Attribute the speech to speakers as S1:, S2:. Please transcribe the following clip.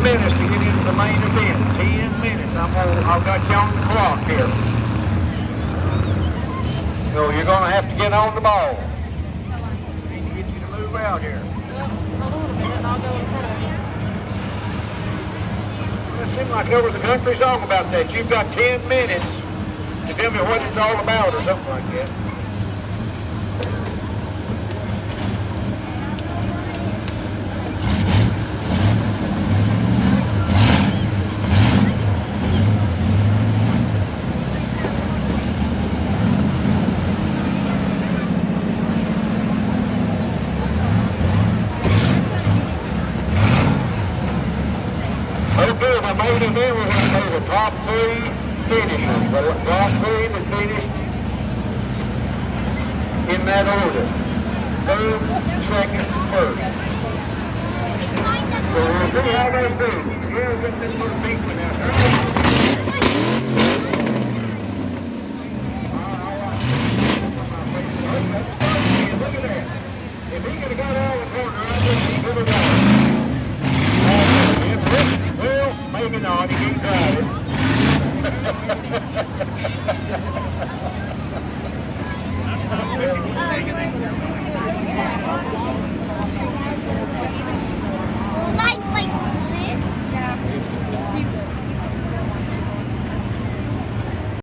S1: minutes to get into the main event. 10 minutes. I've got you on the clock here. So you're going to have to get on the ball. I need to get you to move out here.
S2: Hold on a minute and I'll go in front of you.
S1: It seems like there was a country song about that. You've got 10 minutes to tell me what it's all about or something like that. Okay, the main event, we're going to do the top three finishers. The top three that finished in that order. Third, second, first. So we'll see how they do. Here's what this little big one out there. All right.